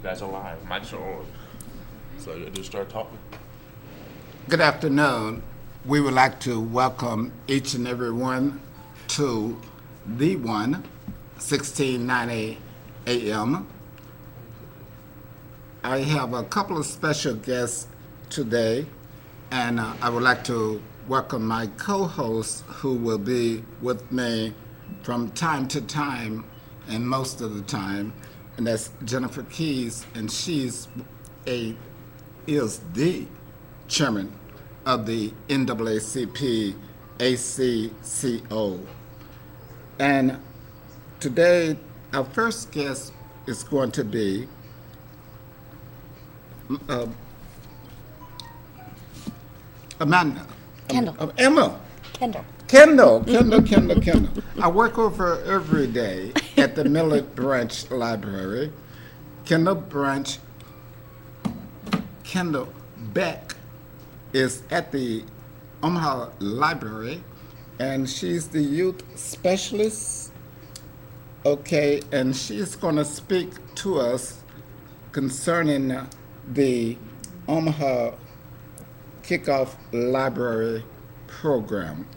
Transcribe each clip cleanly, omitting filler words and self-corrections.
guys are live. Mics are on. So I just start talking. Good afternoon. We would like to welcome each and every one to The One, 1690 AM. I have a couple of special guests today, and I would like to welcome my co-host who will be with me from time to time and most of the time, and that's Jennifer Keys, and she's is the chairman of the NAACP ACCO. And today, our first guest is going to be Amanda. Kendall. Emma. Kendall. Kendall. I work with her every day at the Millard Branch Library. Kendall Beck is at the Omaha Library, and she's the youth specialist. Okay, and she's going to speak to us concerning the Omaha Kickoff Library program.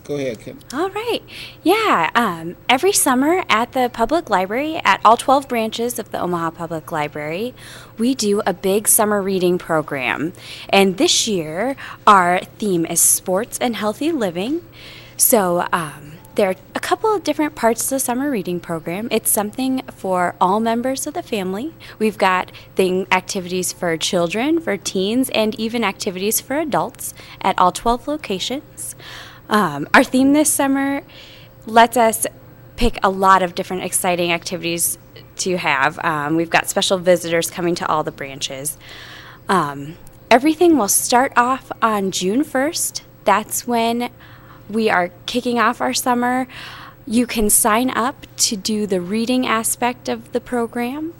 Go ahead, Kim. All right. Yeah. Every summer at the public library, at all 12 branches of the Omaha Public Library, we do a big summer reading program. And this year, our theme is sports and healthy living. So there are a couple of different parts to the summer reading program. It's something for all members of the family. We've got activities for children, for teens, and even activities for adults at all 12 locations. Our theme this summer lets us pick a lot of different exciting activities to have. We've got special visitors coming to all the branches. Everything will start off on June 1st. That's when we are kicking off our summer. You can sign up to do the reading aspect of the program.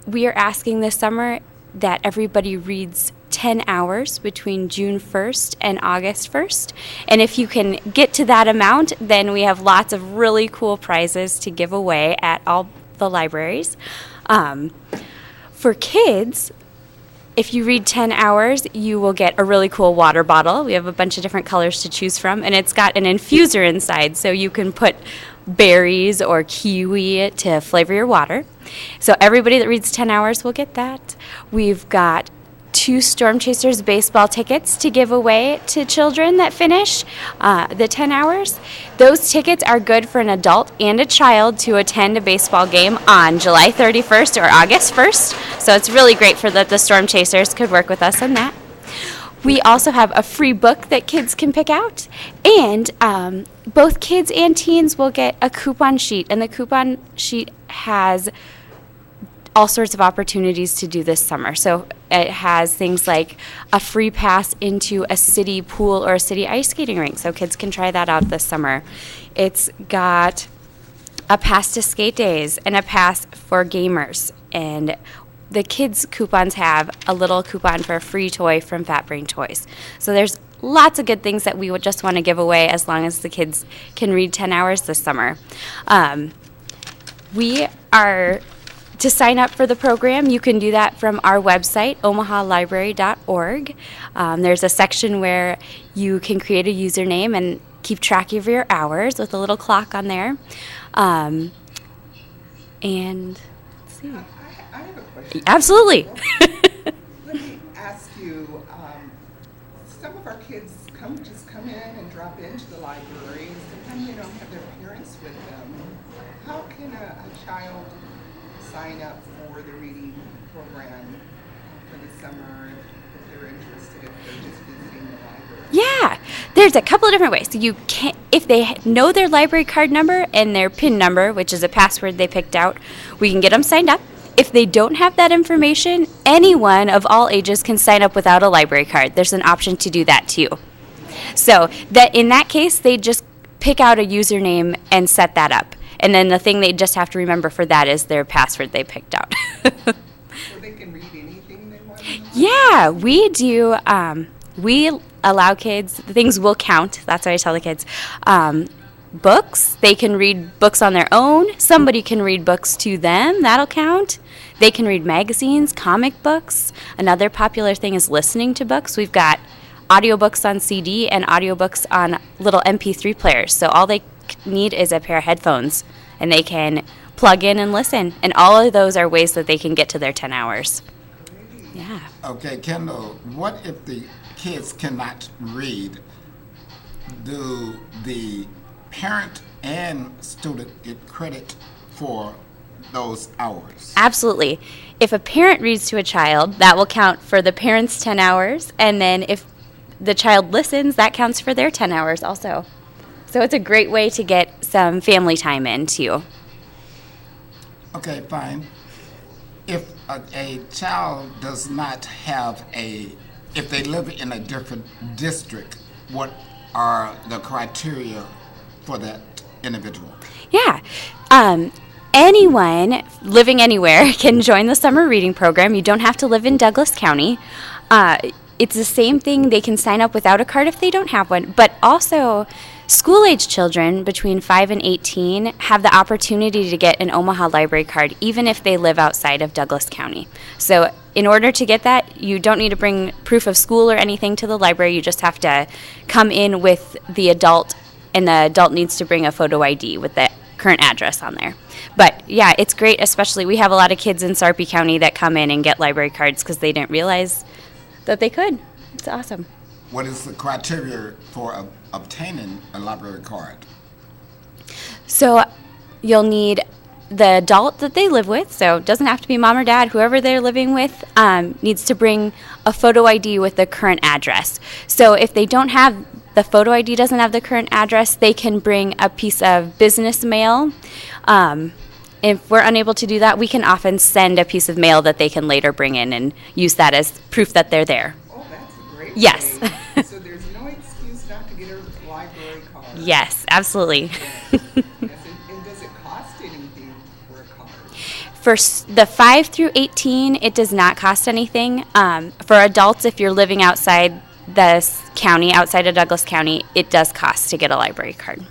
We are asking this summer that everybody reads 10 hours between June 1st and August 1st. And if you can get to that amount, then we have lots of really cool prizes to give away at all the libraries. For kids, if you read 10 hours, you will get a really cool water bottle. We have a bunch of different colors to choose from, and it's got an infuser inside, so you can put berries or kiwi to flavor your water. So everybody that reads 10 hours will get that. We've got 2 Storm Chasers baseball tickets to give away to children that finish the 10 hours. Those tickets are good for an adult and a child to attend a baseball game on July 31st or August 1st. So it's really great for the Storm Chasers could work with us on that. We also have a free book that kids can pick out. And both kids and teens will get a coupon sheet. And the coupon sheet has all sorts of opportunities to do this summer. So it has things like a free pass into a city pool or a city ice skating rink, so kids can try that out this summer. It's got a pass to skate days and a pass for gamers. And the kids' coupons have a little coupon for a free toy from Fat Brain Toys. So there's lots of good things that we would just want to give away as long as the kids can read 10 hours this summer. To sign up for the program, you can do that from our website, omahalibrary.org. There's a section where you can create a username and keep track of your hours with a little clock on there. And let's see. I have a question. Absolutely. Let me ask you, some of our kids come in and drop into the library, and sometimes they don't have their parents with them. How can a child sign up for the reading program for the summer if they're interested, if they're just visiting the library? Yeah, there's a couple of different ways. So you can, if they know their library card number and their PIN number, which is a password they picked out, we can get them signed up. If they don't have that information, anyone of all ages can sign up without a library card. There's an option to do that too. So that in that case, they just pick out a username and set that up. And then the thing they just have to remember for that is their password they picked out. So they can read anything they want to know? Yeah, we do. We allow kids, things will count. That's what I tell the kids. books. They can read books on their own. Somebody can read books to them. That'll count. They can read magazines, comic books. Another popular thing is listening to books. We've got audiobooks on CD and audiobooks on little MP3 players. So all they need is a pair of headphones, and they can plug in and listen. And all of those are ways that they can get to their 10 hours. Yeah. Okay, Kendall, what if the kids cannot read? Do the parent and student get credit for those hours? Absolutely. If a parent reads to a child, that will count for the parent's 10 hours. And then if the child listens, that counts for their 10 hours also. So it's a great way to get some family time in, too. Okay, fine. If a child does not have if they live in a different district, what are the criteria for that individual? Yeah. Anyone living anywhere can join the summer reading program. You don't have to live in Douglas County. It's the same thing. They can sign up without a card if they don't have one. But also, school-age children between 5 and 18 have the opportunity to get an Omaha Library card, even if they live outside of Douglas County. So in order to get that, you don't need to bring proof of school or anything to the library. You just have to come in with the adult, and the adult needs to bring a photo ID with the current address on there. But yeah, it's great, especially we have a lot of kids in Sarpy County that come in and get library cards because they didn't realize that they could. It's awesome. What is the criteria for obtaining a library card? So you'll need the adult that they live with, so it doesn't have to be mom or dad, whoever they're living with needs to bring a photo ID with the current address. So if they don't have the photo ID doesn't have the current address, they can bring a piece of business mail. If we're unable to do that, we can often send a piece of mail that they can later bring in and use that as proof that they're there. Oh, that's a great Yes. way. So there's no excuse not to get a library card. Yes, absolutely. Yes, and does it cost anything for a card? For the 5 through 18, it does not cost anything. For adults, if you're living outside the county, outside of Douglas County, it does cost to get a library card.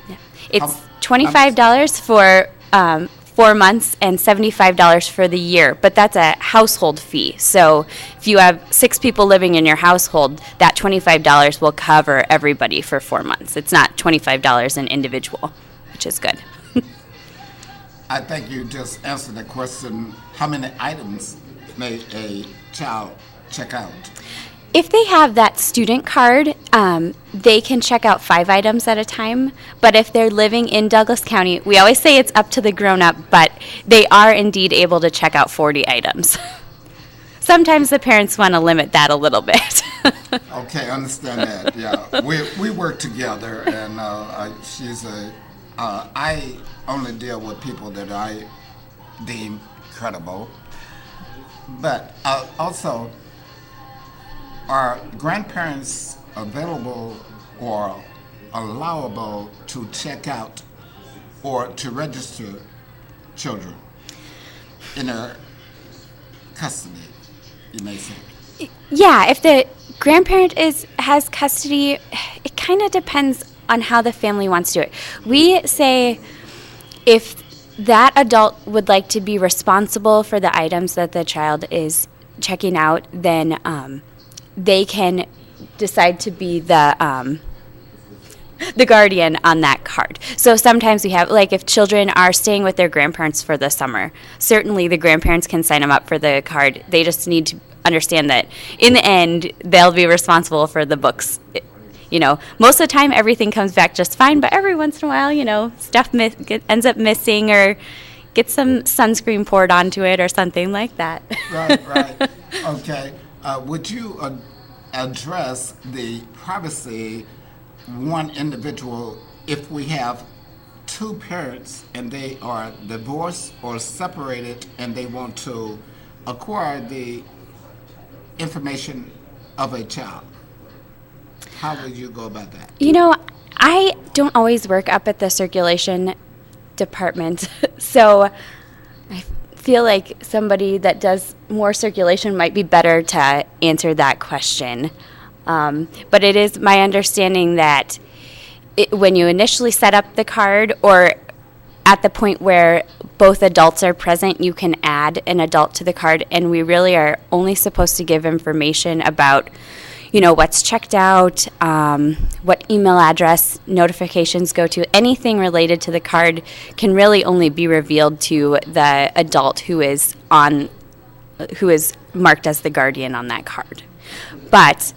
Yeah. It's $25 for 4 months and $75 for the year, but that's a household fee. So if you have 6 people living in your household, that $25 will cover everybody for 4 months. It's not $25 an individual, which is good. I think you just answered the question, how many items may a child check out? If they have that student card, they can check out 5 items at a time. But if they're living in Douglas County, we always say it's up to the grown-up, but they are indeed able to check out 40 items. Sometimes the parents want to limit that a little bit. Okay, understand that. Yeah, we work together, and I only deal with people that I deem credible. But also, are grandparents available or allowable to check out or to register children in their custody, you may say? Yeah, if the grandparent has custody, it kind of depends on how the family wants to do it. We say if that adult would like to be responsible for the items that the child is checking out, then they can decide to be the guardian on that card. So sometimes we have, like if children are staying with their grandparents for the summer, certainly the grandparents can sign them up for the card. They just need to understand that in the end, they'll be responsible for the books. You know, most of the time everything comes back just fine, but every once in a while, you know, stuff ends up missing or get some sunscreen poured onto it or something like that. Right. Okay. Would you address the privacy one individual if we have 2 parents and they are divorced or separated and they want to acquire the information of a child? How would you go about that? You know, I don't always work up at the circulation department, so I feel like somebody that does more circulation might be better to answer that question. But it is my understanding that when you initially set up the card, or at the point where both adults are present, you can add an adult to the card, and we really are only supposed to give information about, what's checked out, what email address notifications go to. Anything related to the card can really only be revealed to the adult who is marked as the guardian on that card. But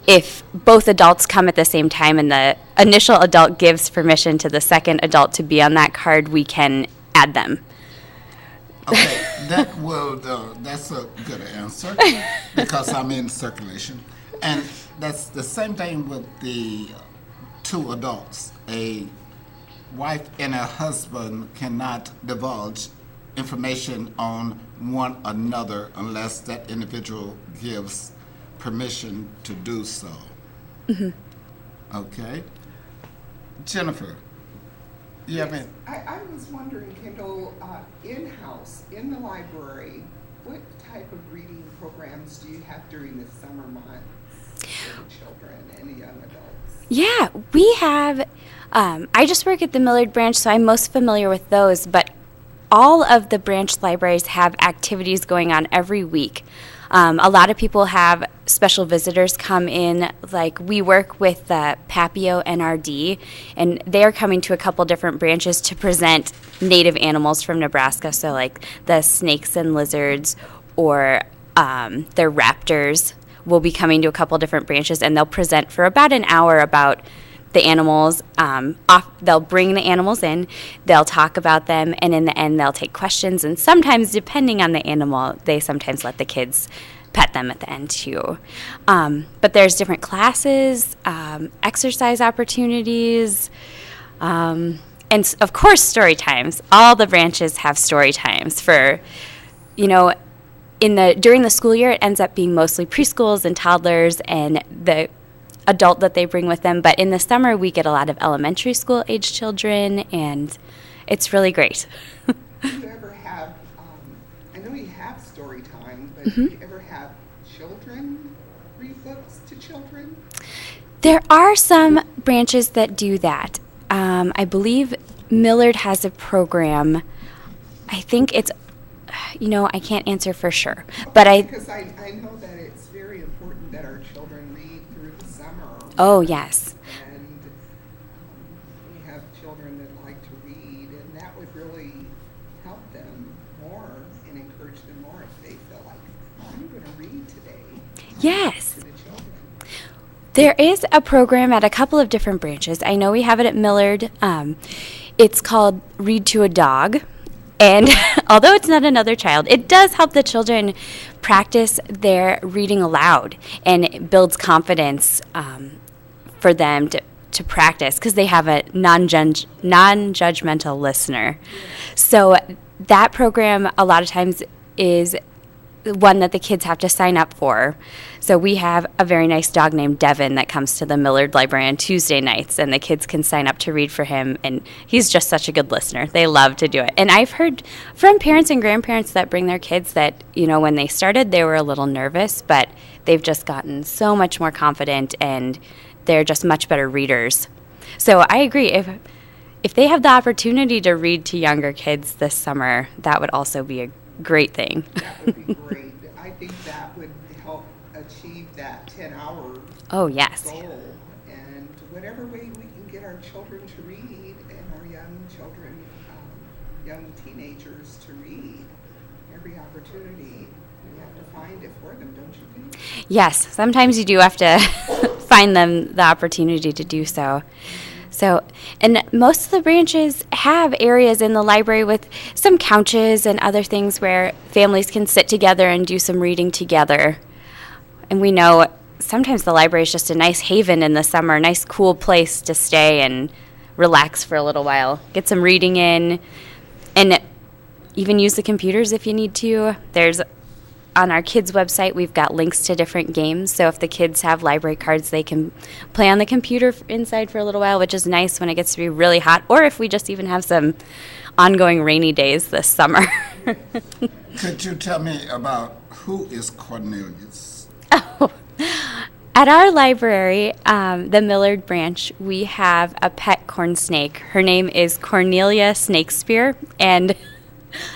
if both adults come at the same time and the initial adult gives permission to the second adult to be on that card, we can add them. Okay, that's a good answer because I'm in circulation. And that's the same thing with the two adults. A wife and a husband cannot divulge information on one another unless that individual gives permission to do so. Mm-hmm. Okay. Jennifer, you have any? I was wondering, Kendall, in-house, in the library, what type of reading programs do you have during the summer months for the children and the young adults? Yeah, we have, I just work at the Millard branch, so I'm most familiar with those, but all of the branch libraries have activities going on every week. A lot of people have special visitors come in, like we work with Papio NRD, and they're coming to a couple different branches to present native animals from Nebraska, so like the snakes and lizards or the raptors will be coming to a couple different branches, and they'll present for about an hour about the animals. They'll bring the animals in, they'll talk about them, and in the end they'll take questions, and sometimes, depending on the animal, they sometimes let the kids pet them at the end too. But there's different classes, exercise opportunities, and of course story times. All the branches have story times for, during the school year it ends up being mostly preschools and toddlers and the adult that they bring with them, but in the summer we get a lot of elementary school age children, and it's really great. Do you ever have, I know you have story time, but Mm-hmm. do you ever have children read books to children? There are some branches that do that. I believe Millard has a program. I think it's, I can't answer for sure, but Because I know that it's very important that our children read through the summer. Oh, yes. And we have children that like to read, and that would really help them more and encourage them more if they feel like, I'm going to read today. Yes. To the children. There is a program at a couple of different branches. I know we have it at Millard. It's called Read to a Dog. And although it's not another child, it does help the children practice their reading aloud, and it builds confidence for them to practice because they have a non-judgmental listener. So that program a lot of times is one that the kids have to sign up for. So we have a very nice dog named Devin that comes to the Millard Library on Tuesday nights, and the kids can sign up to read for him, and he's just such a good listener. They love to do it. And I've heard from parents and grandparents that bring their kids that, when they started, they were a little nervous, but they've just gotten so much more confident, and they're just much better readers. So I agree. If they have the opportunity to read to younger kids this summer, that would also be a great thing. That would be great. I think that would help achieve that 10-hour Oh, yes. goal. And whatever way we can get our children to read and our young children, young teenagers to read, every opportunity we have to find it for them, don't you think? Yes, sometimes you do have to find them the opportunity to do so. So, and most of the branches have areas in the library with some couches and other things where families can sit together and do some reading together. And we know sometimes the library is just a nice haven in the summer, a nice cool place to stay and relax for a little while, get some reading in, and even use the computers if you need to. On our kids' website, we've got links to different games, so if the kids have library cards, they can play on the computer inside for a little while, which is nice when it gets to be really hot, or if we just even have some ongoing rainy days this summer. Could you tell me about who is Cornelius? Oh, At our library, the Millard branch, we have a pet corn snake. Her name is Cornelia Snakespeare, and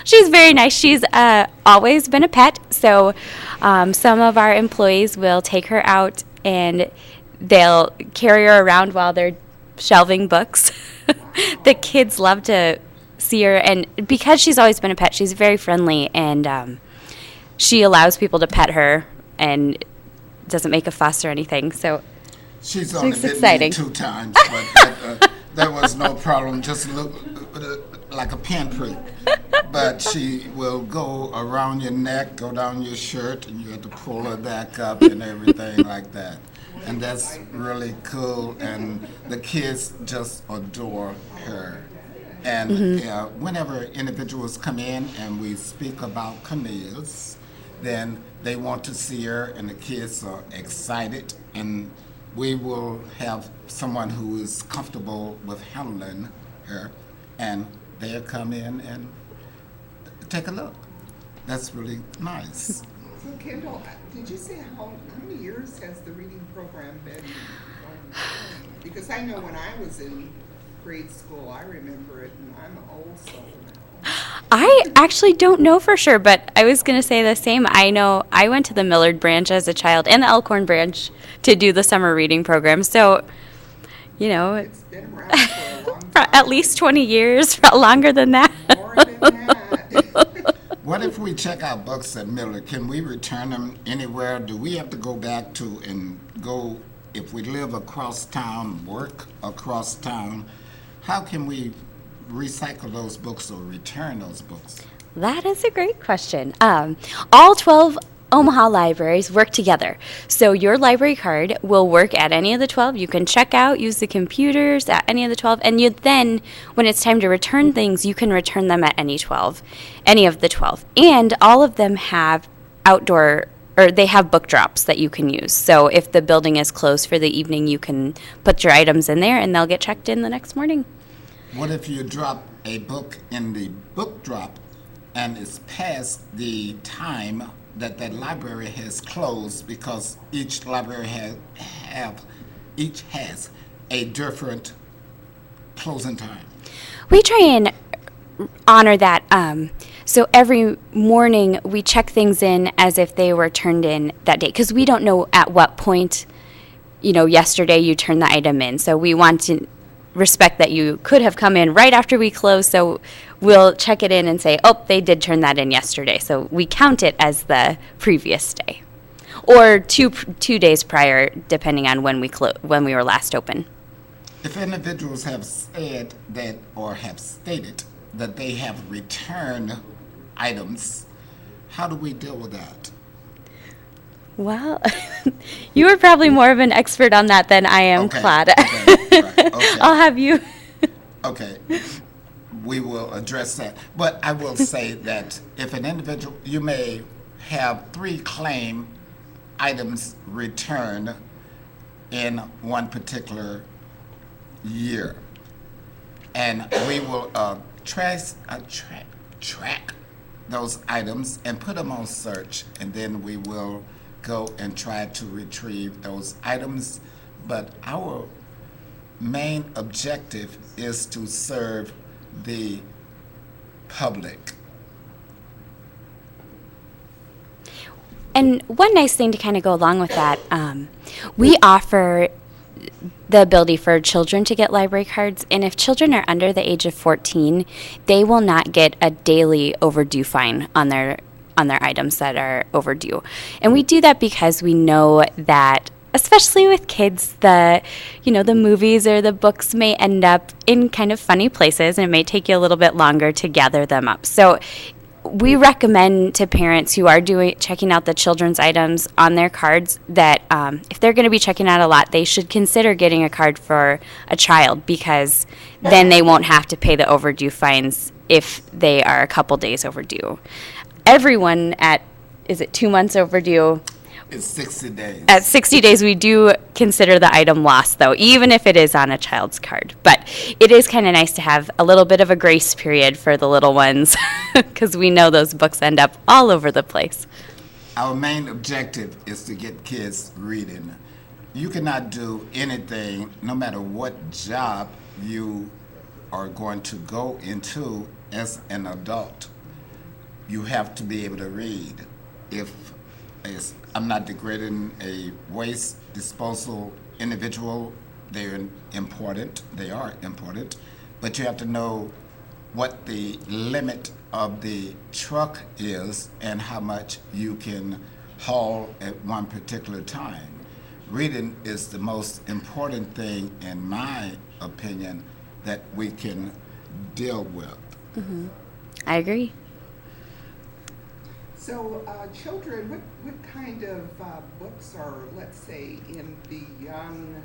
she's very nice. She's always been a pet, so some of our employees will take her out and they'll carry her around while they're shelving books. The kids love to see her, and because she's always been a pet, she's very friendly, and she allows people to pet her and doesn't make a fuss or anything. So She's only it's bitten exciting. me 2 times, but that was no problem. Just look like a pinprick. But she will go around your neck, go down your shirt, and you have to pull her back up and everything like that. And that's really cool, and the kids just adore her. And whenever individuals come in and we speak about Cornelius, then they want to see her, and the kids are excited, and we will have someone who is comfortable with handling her, and they'll come in and take a look. That's really nice. So Kendall, did you say how many years has the reading program been going? Because I know when I was in grade school, I remember it, and I'm an old soul now. I actually don't know for sure, but I was going to say the same. I know I went to the Millard branch as a child and the Elkhorn branch to do the summer reading program. So, you know, It's been around for a long for time. at least 20 years, longer than that. More than that. What if we check our books at Miller? Can we return them anywhere? Do we have to go back to and go, if we live across town, work across town, how can we recycle those books or return those books? That is a great question. All 12 Omaha libraries work together. So your library card will work at any of the 12. You can check out, use the computers at any of the 12, and you then, when it's time to return things, you can return them at any of the 12. And all of them have outdoor, or they have book drops that you can use. So if the building is closed for the evening, you can put your items in there and they'll get checked in the next morning. What if you drop a book in the book drop and it's past the time that that library has closed, because each library has a different closing time? We try and honor that. So every morning we check things in as if they were turned in that day, because we don't know at what point, yesterday you turned the item in. So we want to respect that you could have come in right after we close, so we'll check it in and say, oh, they did turn that in yesterday. So we count it as the previous day, or two days prior, depending on when we were last open. If individuals have said that or have stated that they have returned items, how do we deal with that? Well, you are probably more of an expert on that than I am, Okay, Claude. okay, right, okay. I'll have you. Okay, we will address that. But I will say that if an individual, you may have 3 claim items returned in one particular year. And we will track those items and put them on search, and then we will go and try to retrieve those items. But our main objective is to serve the public. And one nice thing to kind of go along with that, we offer the ability for children to get library cards, and if children are under the age of 14, they will not get a daily overdue fine on their items that are overdue. And we do that because we know that, especially with kids, the movies or the books may end up in kind of funny places, and it may take you a little bit longer to gather them up. So we recommend to parents who are checking out the children's items on their cards that if they're going to be checking out a lot, they should consider getting a card for a child, because then they won't have to pay the overdue fines if they are a couple days overdue. Everyone is it 2 months overdue? It's 60 days. At 60 days, we do consider the item lost, though, even if it is on a child's card. But it is kind of nice to have a little bit of a grace period for the little ones, because we know those books end up all over the place. Our main objective is to get kids reading. you cannot do anything, no matter what job you are going to go into as an adult. You have to be able to read. I'm not degrading a waste disposal individual, they're important, they are important, but you have to know what the limit of the truck is and how much you can haul at one particular time. Reading is the most important thing, in my opinion, that we can deal with. I agree. So, children, what kind of books are, let's say, in the young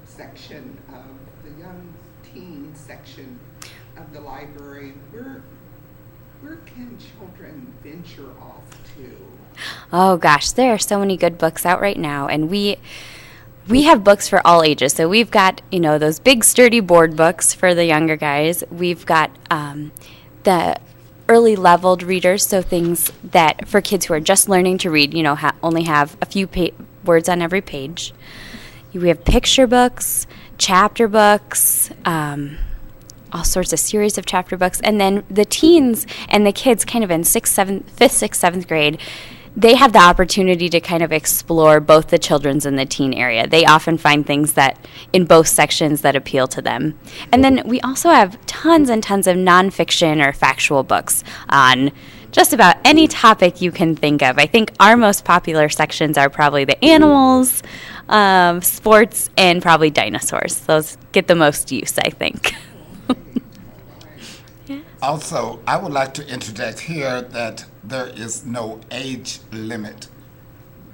section of the young teen section of the library? Where can children venture off to? Oh gosh, there are so many good books out right now, and we have books for all ages. So we've got, those big sturdy board books for the younger guys. We've got the early leveled readers, so things that for kids who are just learning to read, only have a few words on every page. We have picture books, chapter books, all sorts of series of chapter books. And then the teens and the kids kind of in 5th, 6th, 7th grade, they have the opportunity to kind of explore both the children's and the teen area. They often find things that in both sections that appeal to them. And then we also have tons and tons of nonfiction or factual books on just about any topic you can think of. I think our most popular sections are probably the animals, sports, and probably dinosaurs. Those get the most use, I think. Also, I would like to interject here that there is no age limit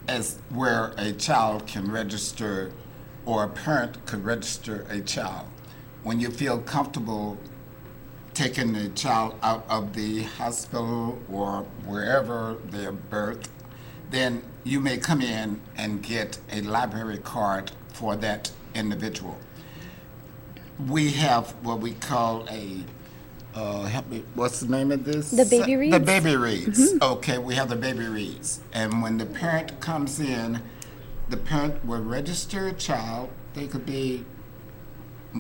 as where a child can register or a parent could register a child. When you feel comfortable taking the child out of the hospital or wherever they're birthed, then you may come in and get a library card for that individual. We have what we call a help me, what's the name of this? The Baby Reads? The Baby Reads. Okay, we have the Baby Reads. And when the parent comes in, the parent will register a child. They could be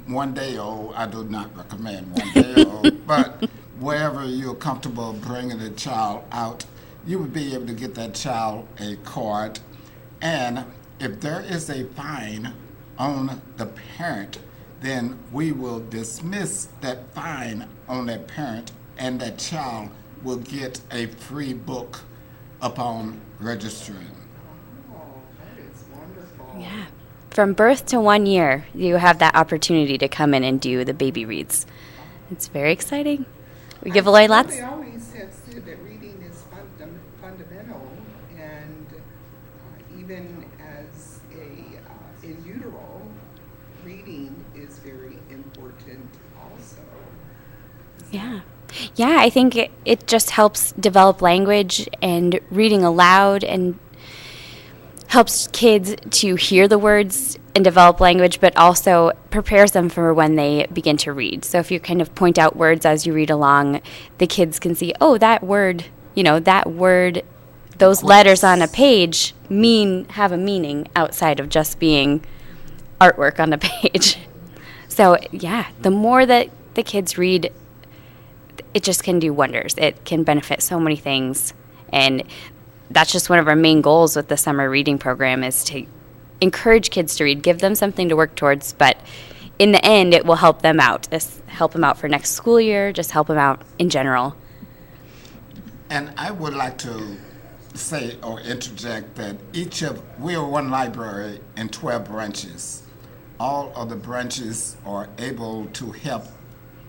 1 day old. I do not recommend 1 day old. But wherever you're comfortable bringing the child out, you would be able to get that child a card. And if there is a fine on the parent, then we will dismiss that fine on that parent, and that child will get a free book upon registering. Oh, that is wonderful. Yeah. From birth to 1 year, you have that opportunity to come in and do the Baby Reads. It's very exciting. We give away lots. They always have said that reading is fundamental, and even as in utero, reading is very important also. Yeah. Yeah, I think it just helps develop language and reading aloud, and helps kids to hear the words and develop language, but also prepares them for when they begin to read. So if you kind of point out words as you read along, the kids can see, oh, that word, those letters on a page have a meaning outside of just being artwork on a page. So yeah, the more that the kids read, it just can do wonders. It can benefit so many things. And that's just one of our main goals with the summer reading program, is to encourage kids to read, give them something to work towards, but in the end it will help them out. Help them out for next school year, just help them out in general. And I would like to say or interject that we are one library in 12 branches. All of the branches are able to help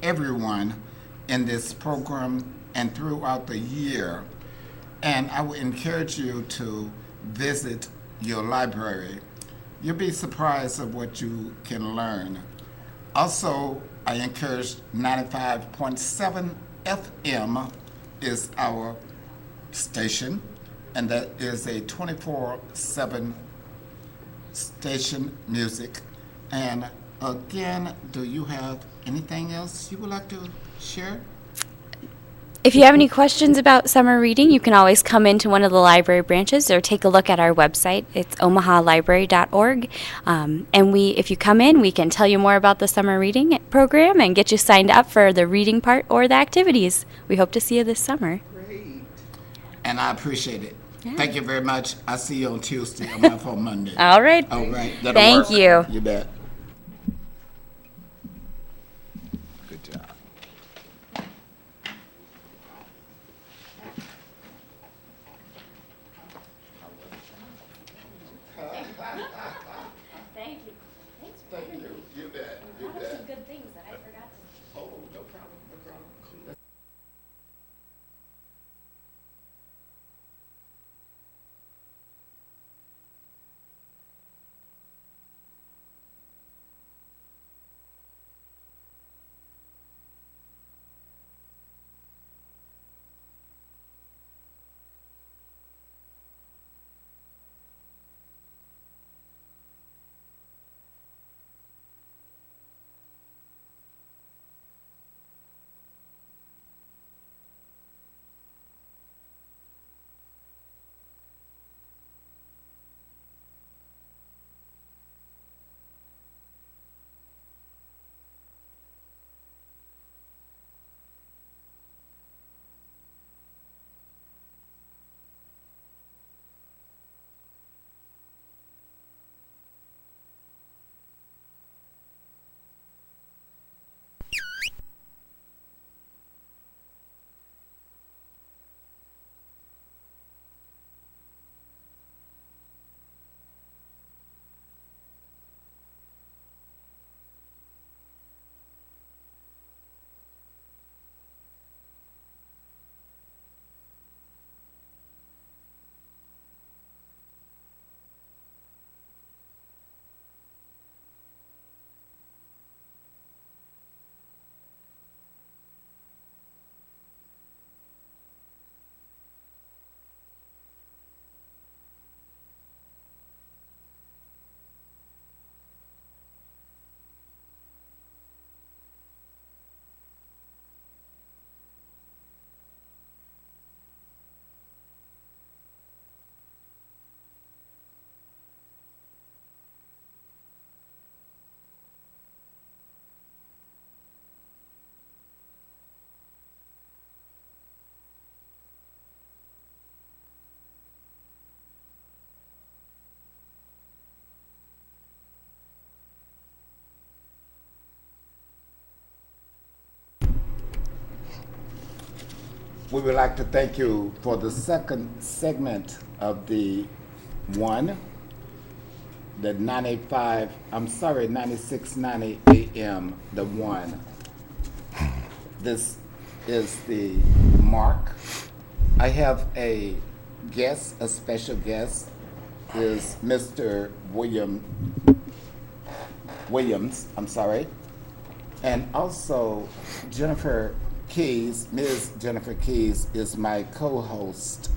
everyone in this program and throughout the year. And I would encourage you to visit your library. You'll be surprised at what you can learn. Also, I encourage 95.7 FM is our station, and that is a 24/7 station music. And again, do you have anything else you would like to share? If you have any questions about summer reading, you can always come into one of the library branches or take a look at our website. It's omahalibrary.org. And if you come in, we can tell you more about the summer reading program and get you signed up for the reading part or the activities. We hope to see you this summer. Great. And I appreciate it. Thank you very much. I'll see you on Tuesday. I'm off on Monday. All right. All right. That'll Thank work. you. You bet. Good job. Thank you. Thanks for Thank you. You bet. You bet. some good things that I forgot to. Oh, no problem. No problem. We would like to thank you for the second segment of the 9690 AM, the 1. This is the mark. I have a guest, a special guest, is Mr. Williams, and also Jennifer Keys, Ms. Jennifer Keys is my co-host.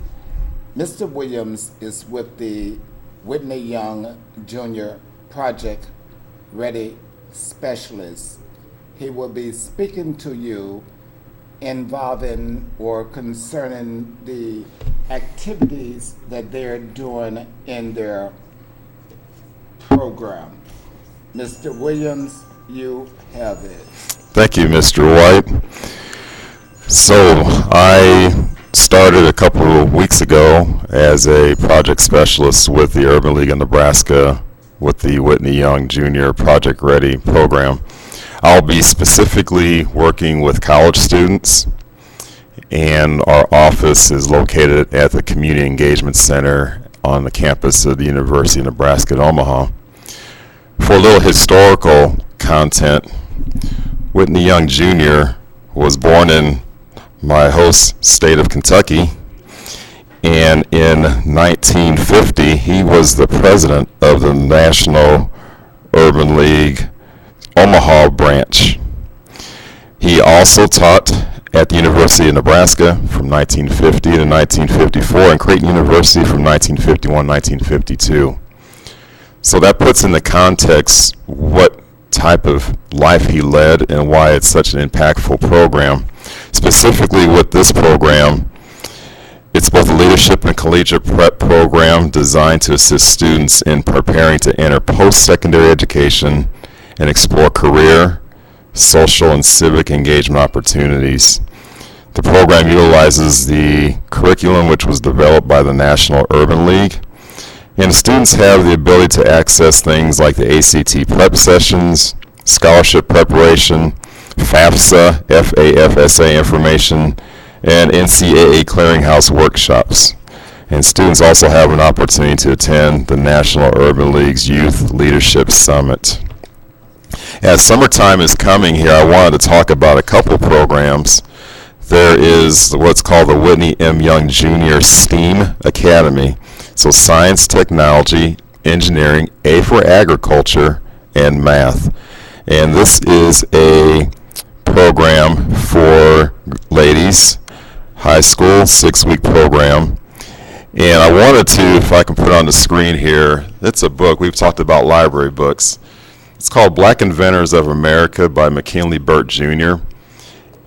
Mr. Williams is with the Whitney Young Jr. Project Ready Specialist. He will be speaking to you involving or concerning the activities that they're doing in their program. Mr. Williams, you have it. Thank you, Mr. White. So I started a couple of weeks ago as a project specialist with the Urban League of Nebraska with the Whitney Young Jr. Project Ready program. I'll be specifically working with college students, and our office is located at the Community Engagement Center on the campus of the University of Nebraska at Omaha. For a little historical content, Whitney Young Jr. was born in my host state of Kentucky, and in 1950 he was the president of the National Urban League Omaha branch. He also taught at the University of Nebraska from 1950 to 1954 and Creighton University from 1951 to 1952. So that puts into context what type of life he led and why it's such an impactful program. Specifically with this program, it's both a leadership and collegiate prep program designed to assist students in preparing to enter post-secondary education and explore career, social, and civic engagement opportunities. The program utilizes the curriculum which was developed by the National Urban League, and students have the ability to access things like the ACT prep sessions, scholarship preparation, FAFSA, FAFSA information, and NCAA clearinghouse workshops. And students also have an opportunity to attend the National Urban League's Youth Leadership Summit. As summertime is coming here, I wanted to talk about a couple programs. There is what's called the Whitney M. Young Jr. STEAM Academy. So science, technology, engineering, A for agriculture, and math. And this is a program for ladies, high school, 6-week program. And I wanted to, if I can put it on the screen here, it's a book. We've talked about library books. It's called Black Inventors of America by McKinley Burt Jr.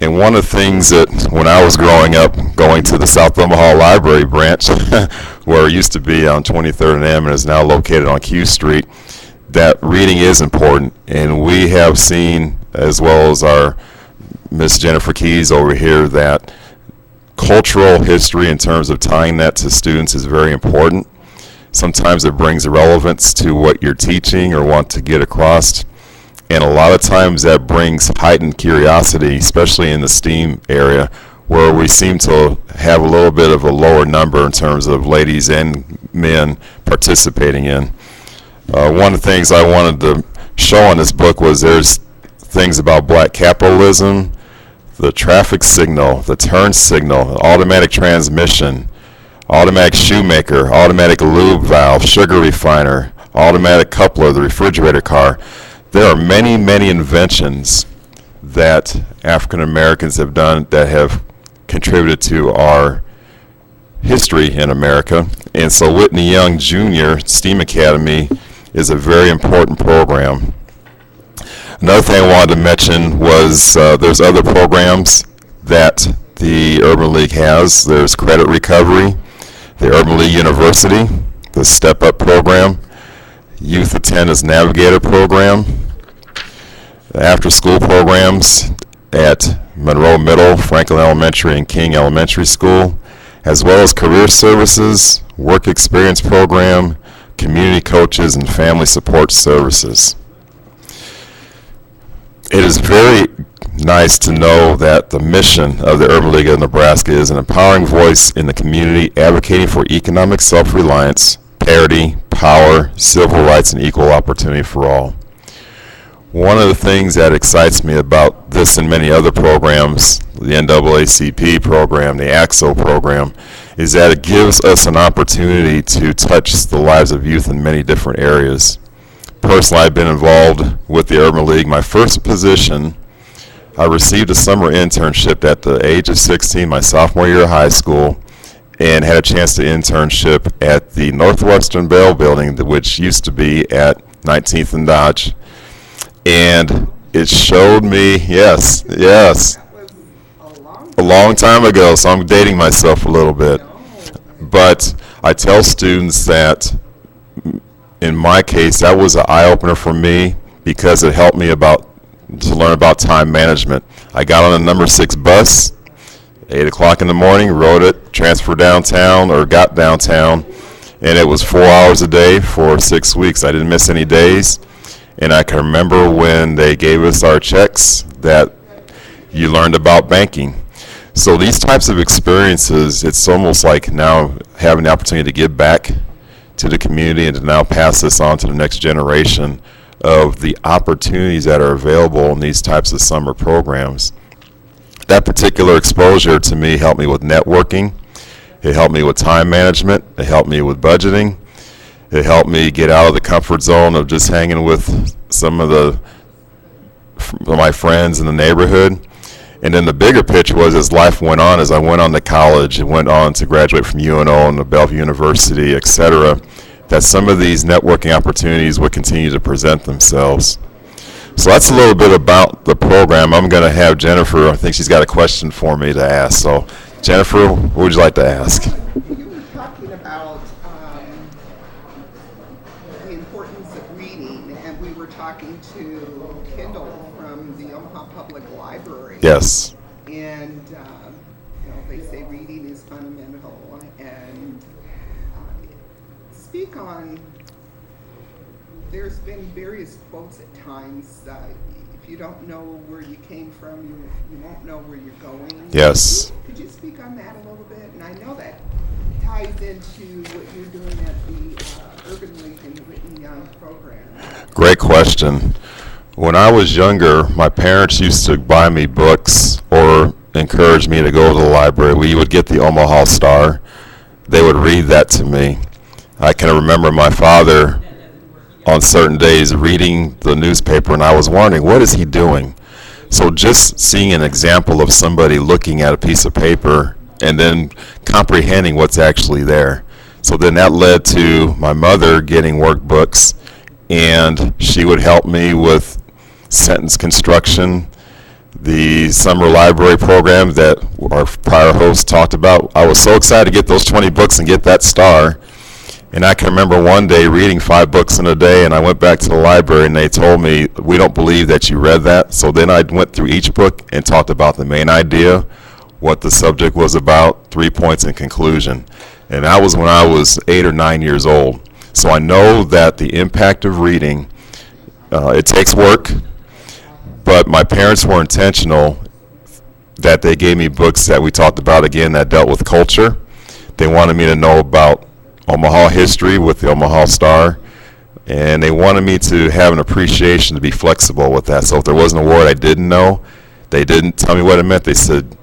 And one of the things that when I was growing up, going to the South Omaha Library branch, where it used to be on 23rd and M and is now located on Q Street, that reading is important. And we have seen, as well as our Miss Jennifer Keys over here, that cultural history in terms of tying that to students is very important. Sometimes it brings relevance to what you're teaching or want to get across. And a lot of times that brings heightened curiosity, especially in the STEAM area, where we seem to have a little bit of a lower number in terms of ladies and men participating in. One of the things I wanted to show in this book was there's things about black capitalism, the traffic signal, the turn signal, automatic transmission, automatic shoemaker, automatic lube valve, sugar refiner, automatic coupler, the refrigerator car. There are many, many inventions that African Americans have done that have contributed to our history in America. And so Whitney Young Jr. STEAM Academy is a very important program. Another thing I wanted to mention was there's other programs that the Urban League has. There's Credit Recovery, the Urban League University, the Step Up program, Youth Attendance Navigator program, the after-school programs at Monroe Middle, Franklin Elementary, and King Elementary School, as well as career services, work experience program, community coaches, and family support services. It is very nice to know that the mission of the Urban League of Nebraska is an empowering voice in the community advocating for economic self-reliance, parity, power, civil rights, and equal opportunity for all. One of the things that excites me about this and many other programs, the NAACP program, the AXO program, is that it gives us an opportunity to touch the lives of youth in many different areas. Personally, I've been involved with the Urban League. My first position, I received a summer internship at the age of 16, my sophomore year of high school, and had a chance to internship at the Northwestern Bell building, which used to be at 19th and Dodge. And it showed me, yes, a long time ago, so I'm dating myself a little bit. But I tell students that in my case, that was an eye-opener for me because it helped me to learn about time management. I got on the number 6 bus, 8 o'clock in the morning, rode it, transferred downtown, or got downtown, and it was 4 hours a day for 6 weeks. I didn't miss any days, and I can remember when they gave us our checks that you learned about banking. So these types of experiences, it's almost like now having the opportunity to give back to the community and to now pass this on to the next generation of the opportunities that are available in these types of summer programs. That particular exposure to me helped me with networking. It helped me with time management. It helped me with budgeting. It helped me get out of the comfort zone of just hanging with some of my friends in the neighborhood. And then the bigger picture was as life went on, as I went on to college and went on to graduate from UNO and the Bellevue University, etc., that some of these networking opportunities would continue to present themselves. So that's a little bit about the program. I'm going to have Jennifer, I think she's got a question for me to ask. So Jennifer, what would you like to ask? You were talking about the importance of reading, and we were talking to Kendall from the Omaha Public Library. Yes. And they say reading is fundamental. And speak on. There's been various quotes at times. If you don't know where you came from, you won't know where you're going. Yes. Could you speak on that a little bit? And I know that ties into what you're doing at the Urban League and the Whitney Young program. Great question. When I was younger, my parents used to buy me books or encourage me to go to the library. We would get the Omaha Star. They would read that to me. I can remember my father on certain days reading the newspaper, and I was wondering, what is he doing? So just seeing an example of somebody looking at a piece of paper and then comprehending what's actually there. So then that led to my mother getting workbooks, and she would help me with sentence construction, the summer library program that our prior host talked about. I was so excited to get those 20 books and get that star. And I can remember one day reading 5 books in a day, and I went back to the library and they told me, we don't believe that you read that. So then I went through each book and talked about the main idea, what the subject was about, 3 points in conclusion. And that was when I was 8 or 9 years old. So I know that the impact of reading, it takes work, but my parents were intentional that they gave me books that we talked about again that dealt with culture. They wanted me to know about Omaha history with the Omaha Star, and they wanted me to have an appreciation to be flexible with that. So if there wasn't a word I didn't know, they didn't tell me what it meant. They said,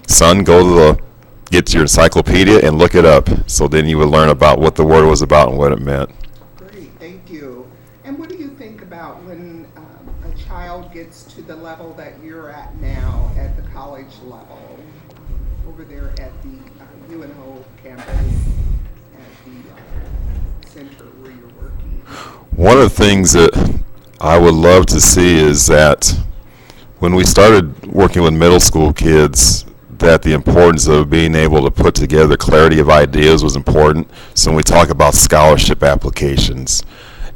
son, get to your encyclopedia and look it up. So then you would learn about what the word was about and what it meant. Great, thank you. And what do you think about when a child gets to the level that you're at now, at the college level, over there at the UNO campus? Center where you're working? One of the things that I would love to see is that when we started working with middle school kids, that the importance of being able to put together clarity of ideas was important. So when we talk about scholarship applications,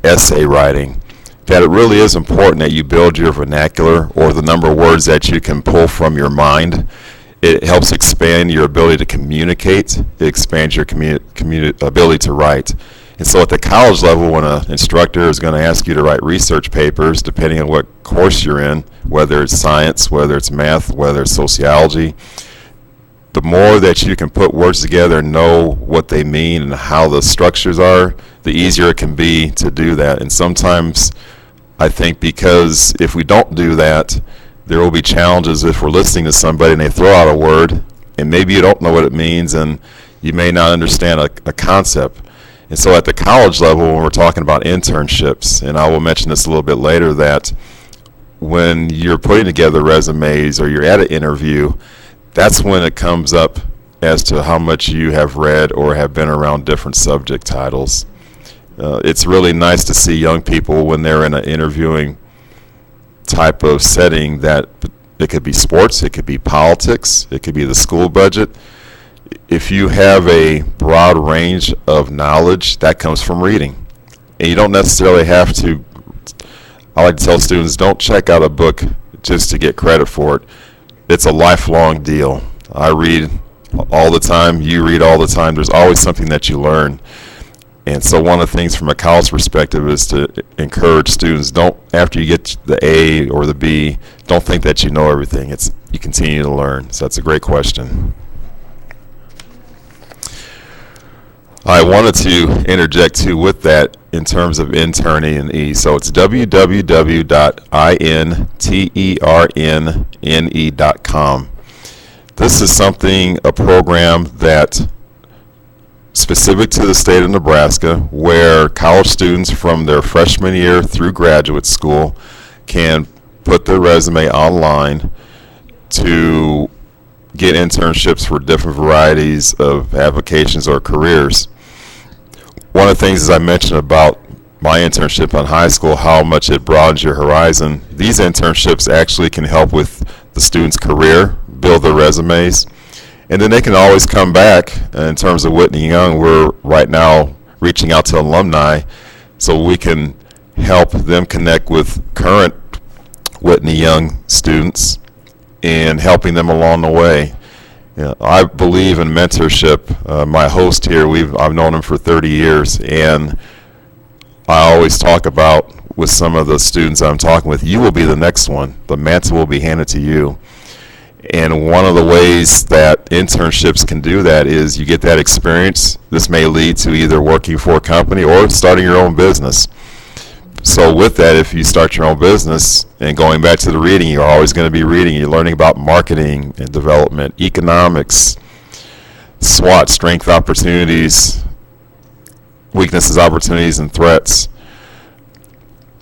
essay writing, that it really is important that you build your vernacular or the number of words that you can pull from your mind. It helps expand your ability to communicate. It expands your ability to write. And so at the college level, when an instructor is going to ask you to write research papers, depending on what course you're in, whether it's science, whether it's math, whether it's sociology, the more that you can put words together and know what they mean and how the structures are, the easier it can be to do that. And sometimes I think because if we don't do that, there will be challenges if we're listening to somebody and they throw out a word and maybe you don't know what it means and you may not understand a concept. And so at the college level, when we're talking about internships, and I will mention this a little bit later, that when you're putting together resumes or you're at an interview, that's when it comes up as to how much you have read or have been around different subject titles. It's really nice to see young people when they're in an interviewing type of setting that it could be sports, it could be politics, it could be the school budget. If you have a broad range of knowledge, that comes from reading. And you don't necessarily have to, I like to tell students, don't check out a book just to get credit for it. It's a lifelong deal. I read all the time, you read all the time. There's always something that you learn. And so one of the things from a college perspective is to encourage students, don't, after you get the A or the B, don't think that you know everything. You continue to learn. So that's a great question. I wanted to interject too with that in terms of interning and E. So it's www.interrenne.com. This is a program that specific to the state of Nebraska, where college students from their freshman year through graduate school can put their resume online to get internships for different varieties of applications or careers. One of the things, as I mentioned about my internship in high school, how much it broadens your horizon. These internships actually can help with the student's career, build their resumes, and then they can always come back. In terms of Whitney Young, we're right now reaching out to alumni so we can help them connect with current Whitney Young students and helping them along the way. I believe in mentorship. My host here, I've known him for 30 years, and I always talk about with some of the students I'm talking with, you will be the next one. The mantle will be handed to you. And one of the ways that internships can do that is you get that experience. This may lead to either working for a company or starting your own business. So with that, if you start your own business, and going back to the reading, you're always going to be reading. You're learning about marketing and development, economics, SWOT, strength, opportunities, weaknesses, opportunities, and threats,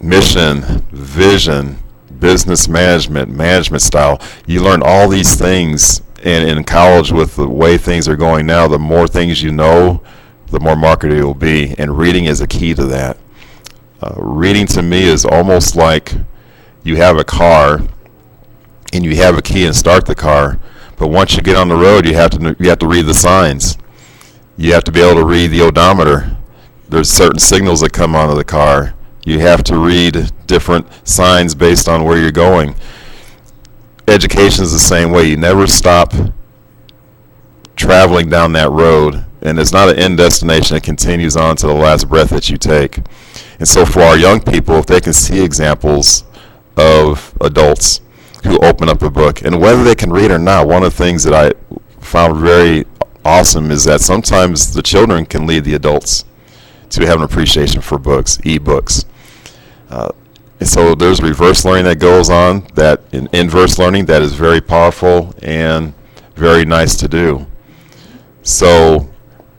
mission, vision, business management, management style. You learn all these things, and in college, with the way things are going now, the more things you know, the more marketed you'll be, and reading is a key to that. Reading to me is almost like you have a car and you have a key and start the car, but once you get on the road, you have to read the signs. You have to be able to read the odometer. There's certain signals that come onto the car. You have to read different signs based on where you're going. Education is the same way. You never stop traveling down that road, and it's not an end destination. It continues on to the last breath that you take. And so for our young people, if they can see examples of adults who open up a book, and whether they can read or not, one of the things that I found very awesome is that sometimes the children can lead the adults to have an appreciation for books, e-books. And so there's reverse learning that goes on, that inverse learning that is very powerful and very nice to do. So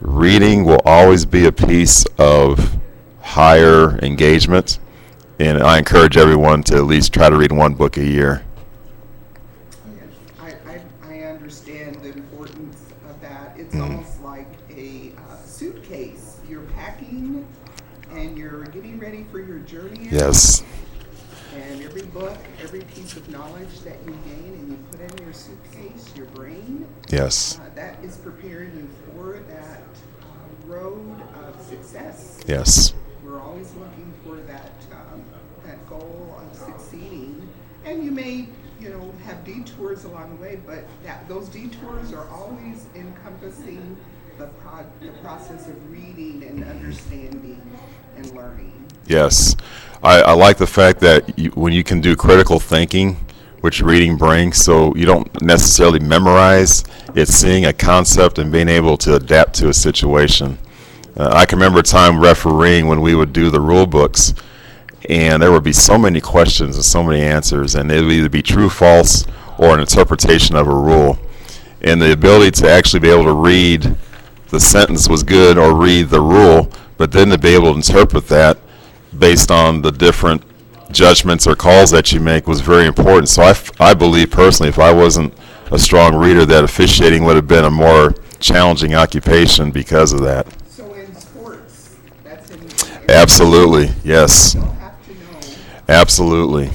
reading will always be a piece of higher engagement, and I encourage everyone to at least try to read one book a year. I understand the importance of that. It's almost like a suitcase. You're packing and you're getting ready for your journey. Yes. And every book, every piece of knowledge that you gain and you put in your suitcase, your brain, Yes. that is preparing you for that road of success. Yes. We're always looking for that goal of succeeding, and you may, have detours along the way, but those detours are always encompassing the process of reading and understanding and learning. Yes. I like the fact that when you can do critical thinking, which reading brings, so you don't necessarily memorize, it's seeing a concept and being able to adapt to a situation. I can remember a time refereeing when we would do the rule books, and there would be so many questions and so many answers, and it would either be true, false, or an interpretation of a rule. And the ability to actually be able to read the sentence was good, or read the rule, but then to be able to interpret that based on the different judgments or calls that you make was very important. So I believe personally, if I wasn't a strong reader, that officiating would have been a more challenging occupation because of that. So in sports, that's in Absolutely, yes. you have to know. Absolutely.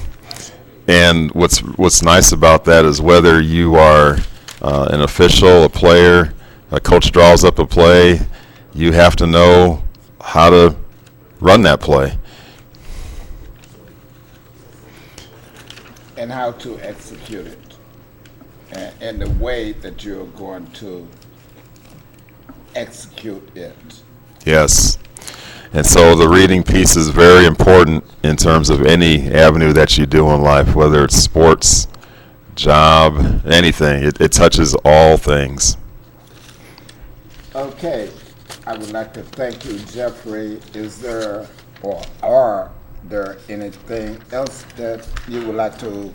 And what's nice about that is whether you are an official, a player, a coach draws up a play, you have to know how to run that play. And how to execute it, and the way that you're going to execute it. Yes. And so the reading piece is very important in terms of any avenue that you do in life, whether it's sports, job, anything. It touches all things. Okay, I would like to thank you, Jeffrey. Is there, or are there anything else that you would like to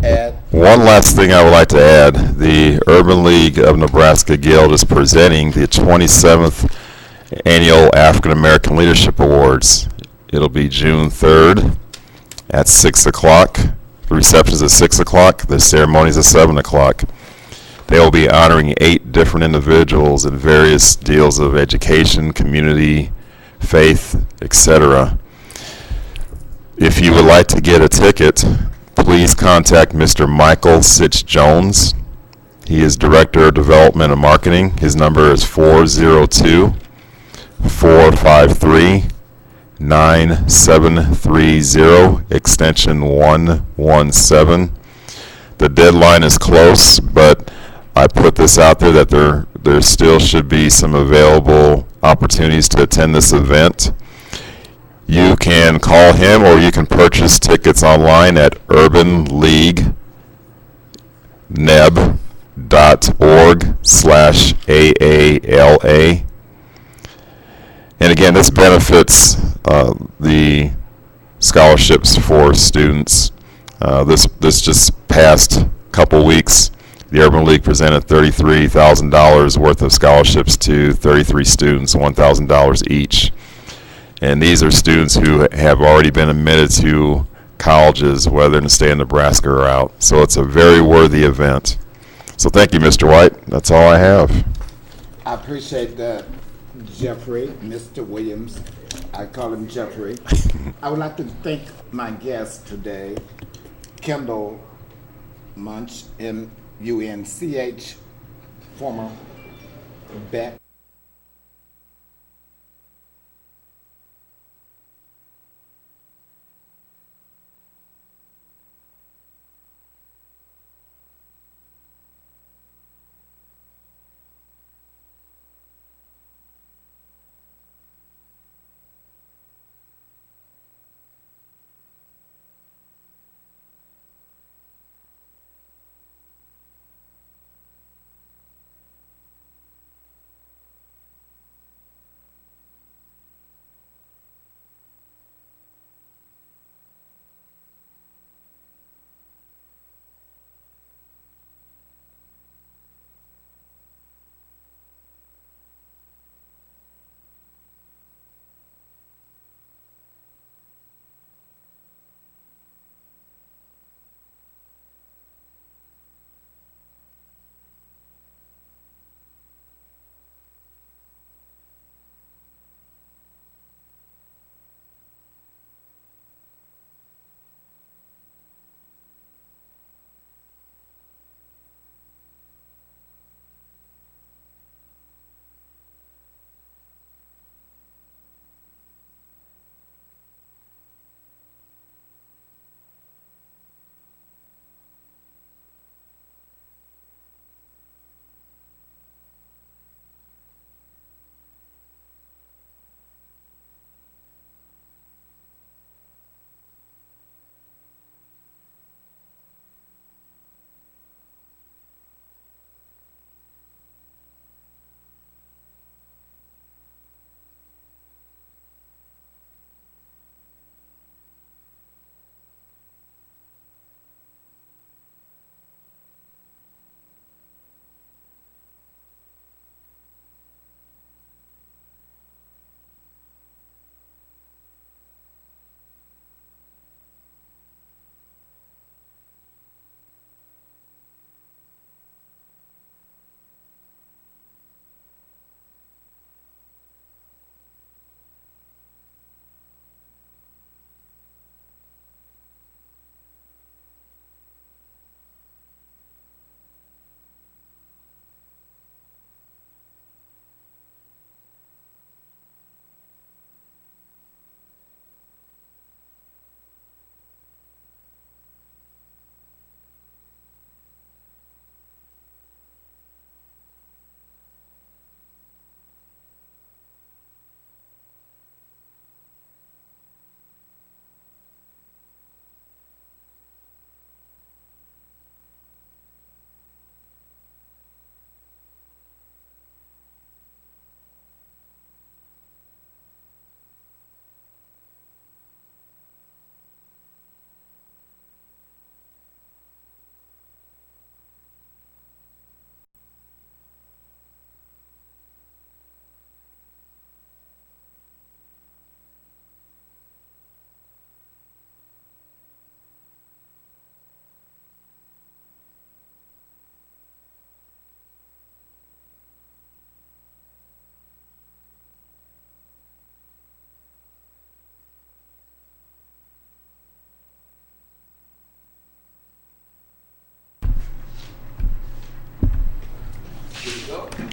add? One last thing I would like to add. The Urban League of Nebraska Guild is presenting the 27th Annual African American Leadership Awards. It'll be June 3rd at 6 o'clock. The reception is at 6 o'clock. The ceremony is at 7 o'clock. They will be honoring 8 different individuals in various deals of education, community, faith, etc. If you would like to get a ticket, please contact Mr. Michael Sitch Jones. He is Director of Development and Marketing. His number is 402-453-9730, extension 117. The deadline is close, but I put this out there that there still should be some available opportunities to attend this event. You can call him or you can purchase tickets online at urbanleague.org/AALA. And again, this benefits the scholarships for students. This just past couple weeks, the Urban League presented $33,000 worth of scholarships to 33 students, $1,000 each. And these are students who have already been admitted to colleges, whether to stay in Nebraska or out. So it's a very worthy event. So thank you, Mr. White. That's all I have. I appreciate that, Jeffrey, Mr. Williams. I call him Jeffrey. I would like to thank my guest today, Kendall Munch, M-U-N-C-H, former Beck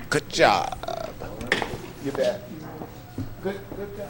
Good job. You bet. Good job.